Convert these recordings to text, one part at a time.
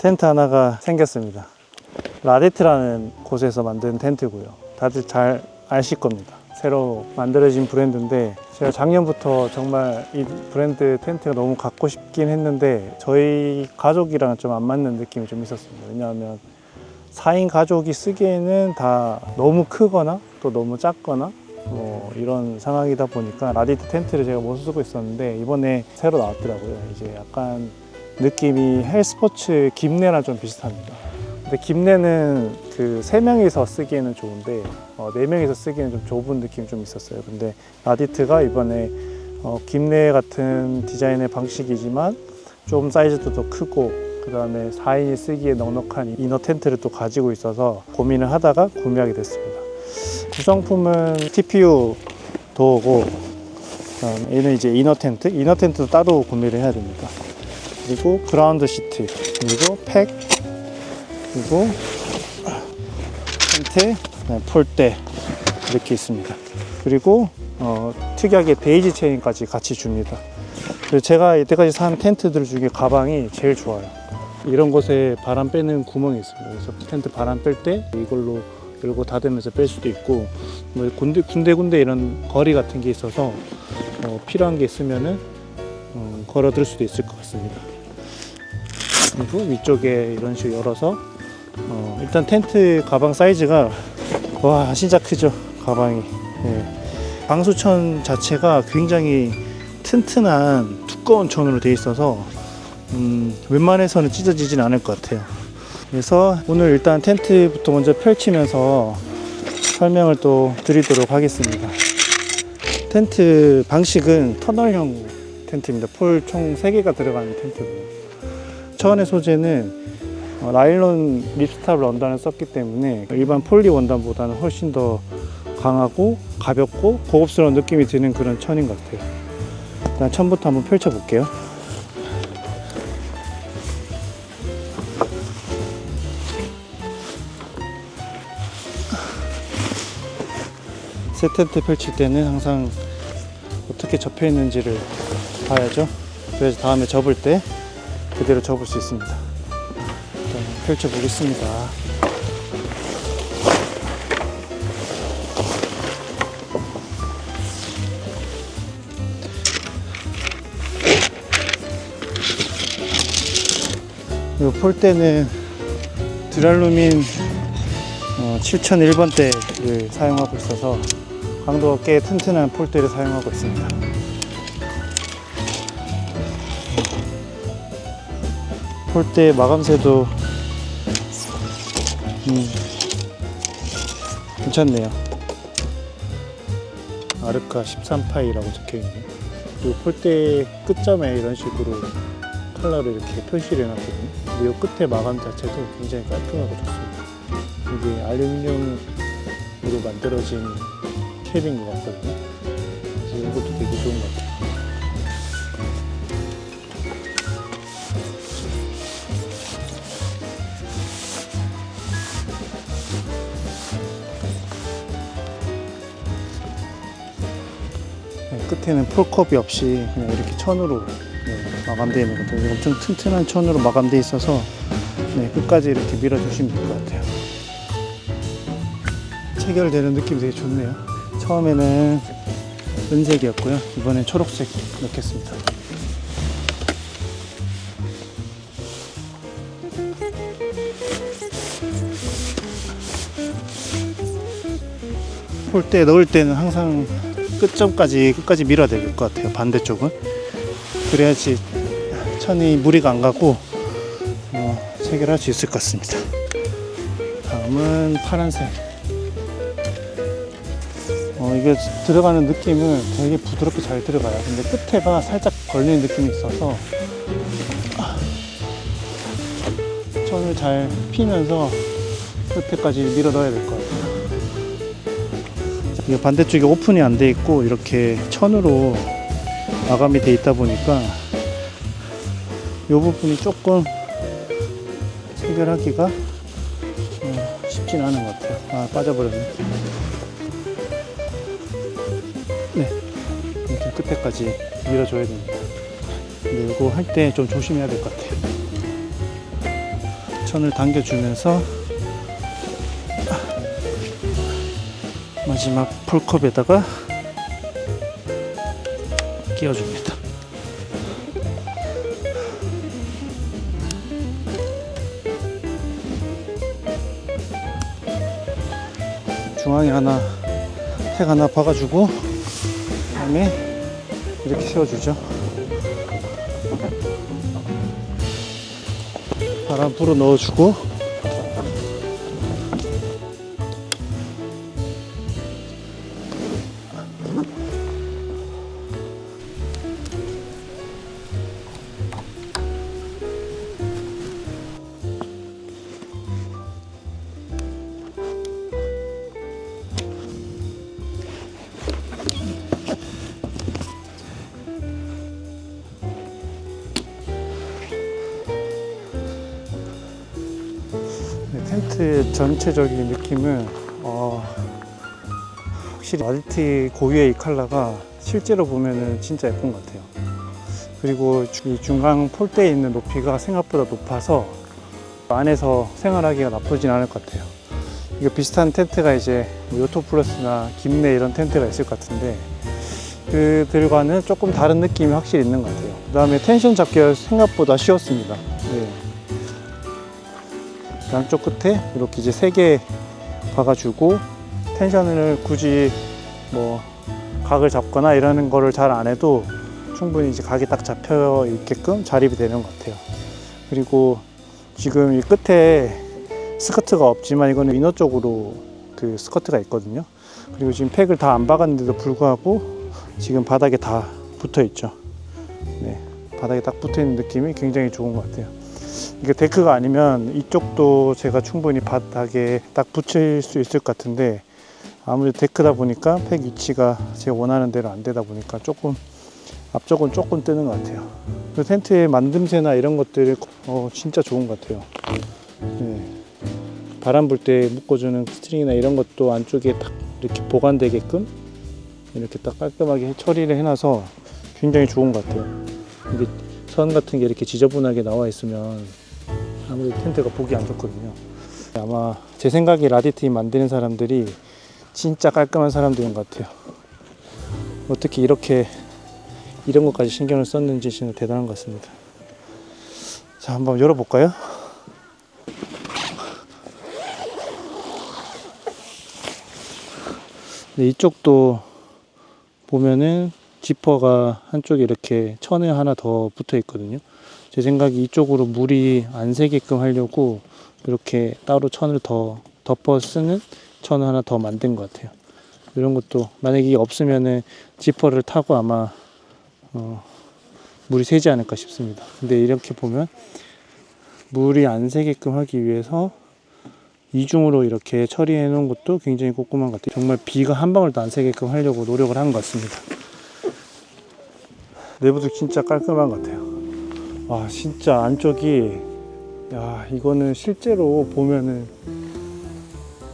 텐트 하나가 생겼습니다. 라데트라는 곳에서 만든 텐트고요. 다들 잘 아실 겁니다. 새로 만들어진 브랜드인데 제가 작년부터 정말 이 브랜드 텐트가 너무 갖고 싶긴 했는데 저희 가족이랑 좀 안 맞는 느낌이 좀 있었습니다. 왜냐하면 4인 가족이 쓰기에는 다 너무 크거나 또 너무 작거나 뭐 이런 상황이다 보니까 라디트 텐트를 제가 못 쓰고 있었는데 이번에 새로 나왔더라고요. 이제 약간 느낌이 헬스포츠 김내랑 좀 비슷합니다. 근데 김내는 그 3명이서 쓰기에는 좋은데 4명이서 쓰기에는 좀 좁은 느낌이 좀 있었어요. 근데 라디트가 이번에 김내 같은 디자인의 방식이지만 좀 사이즈도 더 크고 그 다음에 4인이 쓰기에 넉넉한 이너 텐트를 또 가지고 있어서 고민을 하다가 구매하게 됐습니다. 구성품은 TPU 도어고 얘는 이제 이너 텐트도 따로 구매를 해야 됩니다. 그리고 그라운드 시트, 그리고 팩, 그리고 텐트, 폴대 이렇게 있습니다. 그리고 특이하게 데이지 체인까지 같이 줍니다. 그리고 제가 이때까지 산 텐트들 중에 가방이 제일 좋아요. 이런 곳에 바람 빼는 구멍이 있습니다. 그래서 텐트 바람 뺄 때 이걸로 열고 닫으면서 뺄 수도 있고 뭐 군데 이런 거리 같은 게 있어서 필요한 게 있으면은 걸어둘 수도 있을 것 같습니다. 그리고 위쪽에 이런 식으로 열어서 일단 텐트 가방 사이즈가 와 진짜 크죠. 가방이. 방수천 자체가 굉장히 튼튼한 두꺼운 천으로 되어 있어서 웬만해서는 찢어지진 않을 것 같아요. 그래서 오늘 일단 텐트부터 먼저 펼치면서 설명을 또 드리도록 하겠습니다. 텐트 방식은 터널형 텐트입니다. 폴 총 3개가 들어가는 텐트고요. 처원의 소재는 나일론 립스탑 원단을 썼기 때문에 일반 폴리 원단보다는 훨씬 더 강하고 가볍고 고급스러운 느낌이 드는 그런 천인 것 같아요. 일단 천부터 한번 펼쳐 볼게요. 새 텐트 펼칠 때는 항상 어떻게 접혀 있는지를 봐야죠. 그래서 다음에 접을 때 그대로 접을 수 있습니다. 일단 펼쳐 보겠습니다. 이 폴대는 드랄루민 7001번대를 사용하고 있어서 강도가 꽤 튼튼한 폴대를 사용하고 있습니다. 폴대 마감새도 괜찮네요. 아르카 13파이라고 적혀있네요. 이 폴대 끝점에 이런 식으로 컬러를 이렇게 표시를 해놨거든요. 근데 이 끝에 마감 자체도 굉장히 깔끔하고 좋습니다. 이게 알루미늄으로 만들어진 캡인 것 같거든요. 그래서 이것도 되게 좋은 것 같아요. 끝에는 폴컵이 없이 그냥 이렇게 천으로 마감되어 있는 것같아요. 엄청 튼튼한 천으로 마감되어 있어서 끝까지 이렇게 밀어주시면 될 것 같아요. 체결되는 느낌이 되게 좋네요. 처음에는 은색이었고요. 이번엔 초록색 넣겠습니다. 폴대에 넣을 때는 항상 끝점까지 끝까지 밀어야 될 것 같아요. 반대쪽은 그래야지 천이 무리가 안 가고 체결할 수 있을 것 같습니다. 다음은 파란색. 이게 들어가는 느낌은 되게 부드럽게 잘 들어가요. 근데 끝에가 살짝 걸리는 느낌이 있어서 천을 잘 피면서 끝에까지 밀어 넣어야 될 것 같아요. 이게 반대쪽에 오픈이 안 돼 있고 이렇게 천으로 마감이 돼 있다 보니까 이 부분이 조금 체결하기가 쉽진 않은 것 같아요. 빠져버렸네. 이렇게 끝에까지 밀어줘야 됩니다. 근데 이거 할 때 좀 조심해야 될 것 같아요. 천을 당겨주면서 마지막 폴컵에다가 끼워줍니다. 중앙에 하나, 택 하나 박아주고 그다음에 이렇게 세워주죠. 바람 불어 넣어주고 텐트의 전체적인 느낌은 확실히 라디티 고유의 이 컬러가 실제로 보면은 진짜 예쁜 것 같아요. 그리고 이 중앙 폴대에 있는 높이가 생각보다 높아서 안에서 생활하기가 나쁘진 않을 것 같아요. 이거 비슷한 텐트가 이제 요토플러스나 김내 이런 텐트가 있을 것 같은데 그들과는 조금 다른 느낌이 확실히 있는 것 같아요. 그 다음에 텐션 잡기가 생각보다 쉬웠습니다. 네. 양쪽 끝에 이렇게 이제 3개 박아주고 텐션을 굳이 뭐 각을 잡거나 이러는 거를 잘 안 해도 충분히 이제 각이 딱 잡혀 있게끔 자립이 되는 것 같아요. 그리고 지금 이 끝에 스커트가 없지만 이거는 이너 쪽으로 그 스커트가 있거든요. 그리고 지금 팩을 다 안 박았는데도 불구하고 지금 바닥에 다 붙어 있죠. 네, 바닥에 딱 붙어 있는 느낌이 굉장히 좋은 것 같아요. 이게 데크가 아니면 이쪽도 제가 충분히 바닥에 딱 붙일 수 있을 것 같은데 아무래도 데크다 보니까 팩 위치가 제가 원하는 대로 안 되다 보니까 조금 앞쪽은 조금 뜨는 것 같아요. 그 텐트의 만듦새나 이런 것들이 진짜 좋은 것 같아요. 네. 바람 불 때 묶어주는 스트링이나 이런 것도 안쪽에 딱 이렇게 보관되게끔 이렇게 딱 깔끔하게 처리를 해놔서 굉장히 좋은 것 같아요. 이게 선 같은 게 이렇게 지저분하게 나와 있으면 아무래도 텐트가 보기 안 좋거든요. 아마 제 생각에 라디티 만드는 사람들이 진짜 깔끔한 사람들인 것 같아요. 어떻게 이렇게 이런 것까지 신경을 썼는지 진짜 대단한 것 같습니다. 자, 한번 열어볼까요? 네, 이쪽도 보면은 지퍼가 한쪽에 이렇게 천에 하나 더 붙어 있거든요. 제 생각에 이쪽으로 물이 안 새게끔 하려고 이렇게 따로 천을 더 덮어 쓰는 천을 하나 더 만든 것 같아요. 이런 것도 만약에 이게 없으면은 지퍼를 타고 아마 물이 새지 않을까 싶습니다. 근데 이렇게 보면 물이 안 새게끔 하기 위해서 이중으로 이렇게 처리해 놓은 것도 굉장히 꼼꼼한 것 같아요. 정말 비가 한 방울도 안 새게끔 하려고 노력을 한 것 같습니다. 내부도 진짜 깔끔한 것 같아요. 와, 진짜 안쪽이, 야, 이거는 실제로 보면은,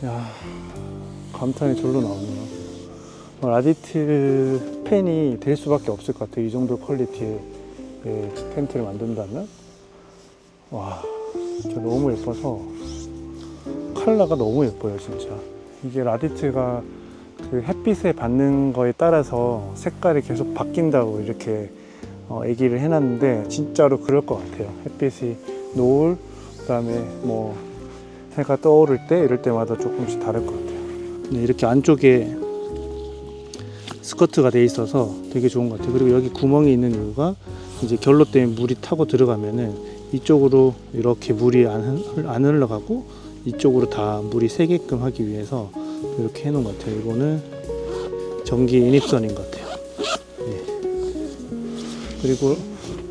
야, 감탄이 절로 나오네요. 라디티 팬이 될 수밖에 없을 것 같아요. 이 정도 퀄리티의 텐트를 만든다면. 와, 진짜 너무 예뻐서 컬러가 너무 예뻐요, 진짜. 이게 라디티가 그 햇빛에 받는 거에 따라서 색깔이 계속 바뀐다고 이렇게 얘기를 해놨는데 진짜로 그럴 것 같아요. 햇빛이 노을, 그 다음에 뭐 해가 떠오를 때 이럴 때마다 조금씩 다를 것 같아요. 네, 이렇게 안쪽에 스커트가 돼 있어서 되게 좋은 것 같아요. 그리고 여기 구멍이 있는 이유가 이제 결로 때문에 물이 타고 들어가면은 이쪽으로 이렇게 물이 안 흘러가고 이쪽으로 다 물이 새게끔 하기 위해서 이렇게 해놓은 것 같아요. 이거는 전기 인입선인 것 같아요. 네. 그리고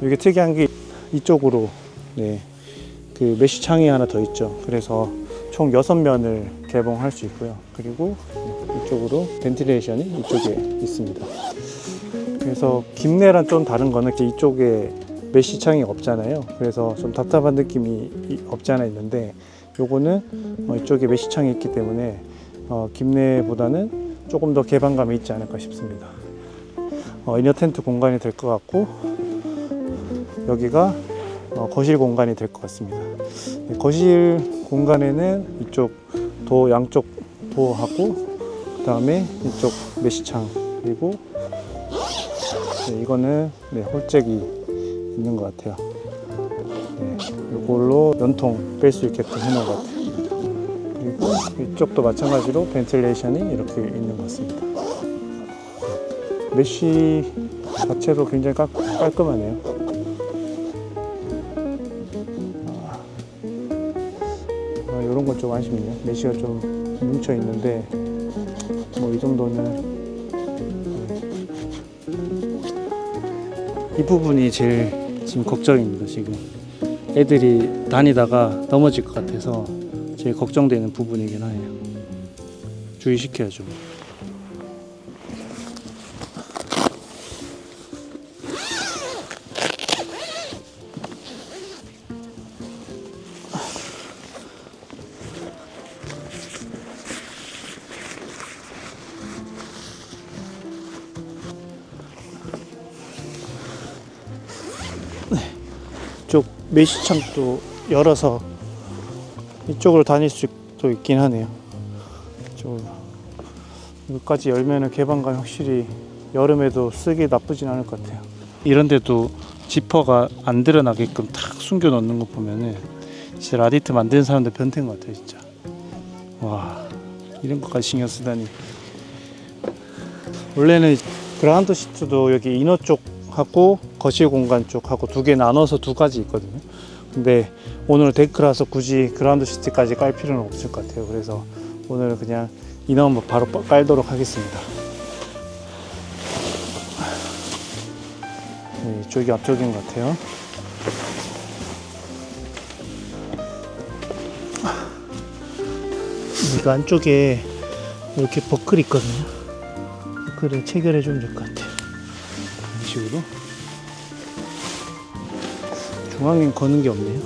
이게 특이한 게 이쪽으로 네, 그 메쉬 창이 하나 더 있죠. 그래서 총 6면을 개봉할 수 있고요. 그리고 이쪽으로 벤틸레이션이 이쪽에 있습니다. 그래서 김내랑 좀 다른 거는 이쪽에 메쉬 창이 없잖아요. 그래서 좀 답답한 느낌이 없지 않아 있는데 요거는 이쪽에 메쉬 창이 있기 때문에 김내보다는 조금 더 개방감이 있지 않을까 싶습니다. 이너 텐트 공간이 될 것 같고 여기가 거실 공간이 될 것 같습니다. 거실 공간에는 이쪽 도 양쪽 도어하고 그 다음에 이쪽 메시창 그리고 이거는 홀잭이 있는 것 같아요. 이걸로 연통 뺄 수 있게끔 해놓은 것 같아요. 그리고 이쪽도 마찬가지로 벤틸레이션이 이렇게 있는 것 같습니다. 메쉬 자체도 굉장히 깔끔하네요. 이런 건 좀 아쉽네요. 메쉬가 좀 뭉쳐 있는데 뭐 이 정도는 이 부분이 제일 지금 걱정입니다. 지금 애들이 다니다가 넘어질 것 같아서 제일 걱정되는 부분이긴 하네요. 주의시켜야죠. 이쪽 메쉬창도 열어서 이쪽으로 다닐 수도 있긴 하네요. 이쪽으로. 여기까지 열면은 개방감이 확실히 여름에도 쓰기 나쁘진 않을 것 같아요. 이런데도 지퍼가 안 드러나게끔 탁 숨겨 놓는 거 보면은 진짜 라디트 만드는 사람들 변태인 것 같아요, 진짜. 와, 이런 것까지 신경 쓰다니. 원래는 그라운드 시트도 여기 이너 쪽하고 거실 공간 쪽하고 두 개 나눠서 두 가지 있거든요. 근데 오늘 데크라서 굳이 그라운드 시트까지 깔 필요는 없을 것 같아요. 그래서 오늘 그냥 이너만 바로 깔도록 하겠습니다. 네, 이쪽이 앞쪽인 것 같아요. 이거 안쪽에 이렇게 버클이 있거든요. 버클을 체결해 주면 될 것 같아요. 이런 식으로. 중앙엔 거는 게 없네요.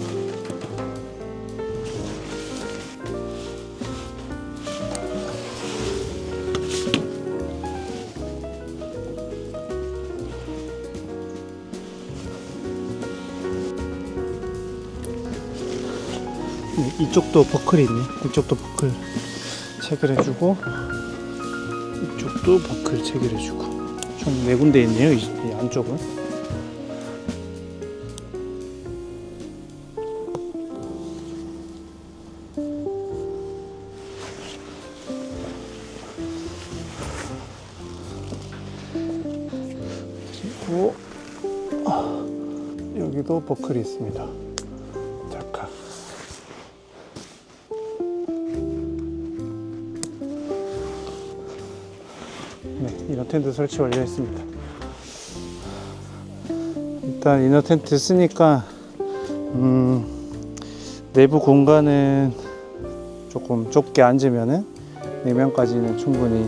네, 이쪽도 버클이 있네요. 이쪽도 버클 체결해주고 이쪽도 버클 체결해주고 총 4군데 있네요. 이 안쪽은. 그리고 여기도 버클이 있습니다. 자카. 네, 이너 텐트 설치 완료했습니다. 일단 이너 텐트 쓰니까 내부 공간은 조금 좁게 앉으면은 4명까지는 충분히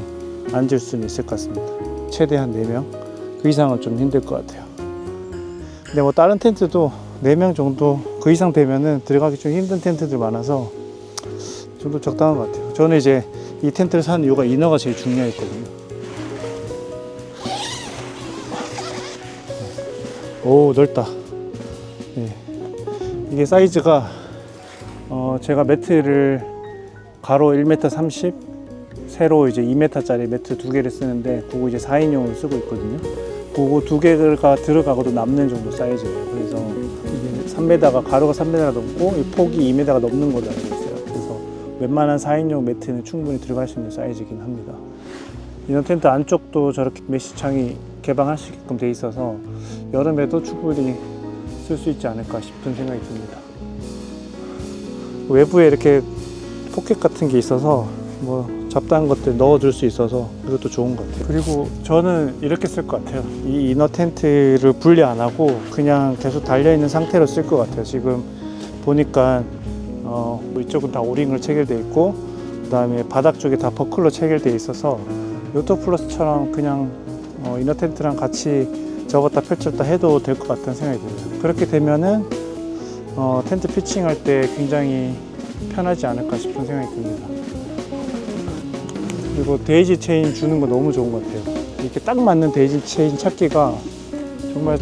앉을 수는 있을 것 같습니다. 최대한 4명. 그 이상은 좀 힘들 것 같아요. 근데 뭐 다른 텐트도 4명 정도 그 이상 되면은 들어가기 좀 힘든 텐트들 많아서 이 정도 적당한 것 같아요. 저는 이제 이 텐트를 사는 이유가 이너가 제일 중요했거든요. 오, 넓다. 네. 이게 사이즈가 제가 매트를 가로 1m 30, 세로 이제 2m짜리 매트 2개를 쓰는데 그거 이제 4인용으로 쓰고 있거든요. 그거 2개가 들어가고도 남는 정도 사이즈예요. 그래서 이게 3m가 가로가 3m가 넘고 이 폭이 2m가 넘는 걸로 알고 있어요. 그래서 웬만한 4인용 매트는 충분히 들어갈 수 있는 사이즈이긴 합니다. 이너 텐트 안쪽도 저렇게 메쉬창이 개방할 수 있게끔 돼 있어서 여름에도 충분히 쓸 수 있지 않을까 싶은 생각이 듭니다. 외부에 이렇게 포켓 같은 게 있어서 뭐 잡다한 것들 넣어줄 수 있어서 이것도 좋은 것 같아요. 그리고 저는 이렇게 쓸 것 같아요. 이 이너 텐트를 분리 안 하고 그냥 계속 달려있는 상태로 쓸 것 같아요. 지금 보니까 이쪽은 다 오링으로 체결되어 있고 그 다음에 바닥 쪽에 다 버클로 체결되어 있어서 요토플러스처럼 그냥 이너 텐트랑 같이 접었다 펼쳤다 해도 될 것 같다는 생각이 들어요. 그렇게 되면은 텐트 피칭할 때 굉장히 편하지 않을까 싶은 생각이 듭니다. 그리고 데이지 체인 주는 거 너무 좋은 것 같아요. 이렇게 딱 맞는 데이지 체인 찾기가 정말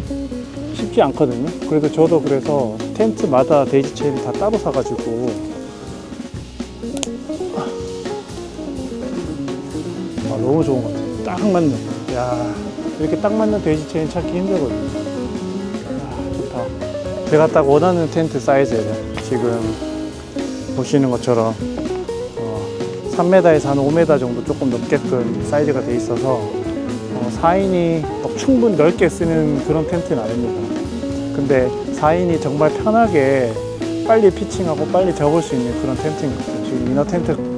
쉽지 않거든요. 그래도 저도 그래서 텐트마다 데이지 체인을 다 따로 사가지고 너무 좋은 것 같아요. 딱 맞는. 야, 이렇게 딱 맞는 데이지 체인 찾기 힘들거든요. 좋다. 제가 딱 원하는 텐트 사이즈예요. 지금 보시는 것처럼 3m에서 한 5m 정도 조금 넘게끔 사이즈가 돼 있어서 4인이 충분히 넓게 쓰는 그런 텐트는 아닙니다. 근데 4인이 정말 편하게 빨리 피칭하고 빨리 접을 수 있는 그런 텐트인 것 같아요. 지금 이너 텐트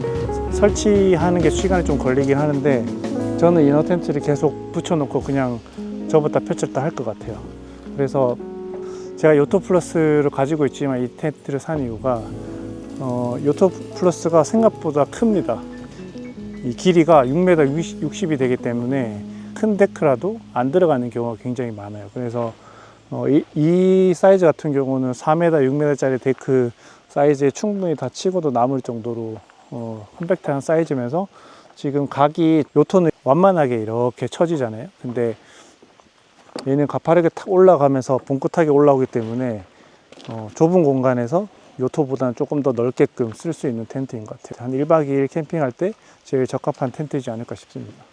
설치하는 게 시간이 좀 걸리긴 하는데 저는 이너 텐트를 계속 붙여놓고 그냥 접었다 펼쳤다 할 것 같아요. 그래서 제가 요토 플러스를 가지고 있지만 이 텐트를 산 이유가 요토 플러스가 생각보다 큽니다. 이 길이가 6m 60이 되기 때문에 큰 데크라도 안 들어가는 경우가 굉장히 많아요. 그래서 이 사이즈 같은 경우는 4m, 6m짜리 데크 사이즈에 충분히 다 치고도 남을 정도로 컴팩트한 사이즈면서 지금 각이 요토는 완만하게 이렇게 처지잖아요. 근데 얘는 가파르게 탁 올라가면서 봉긋하게 올라오기 때문에 좁은 공간에서 요토보다는 조금 더 넓게끔 쓸 수 있는 텐트인 것 같아요. 한 1박 2일 캠핑할 때 제일 적합한 텐트이지 않을까 싶습니다.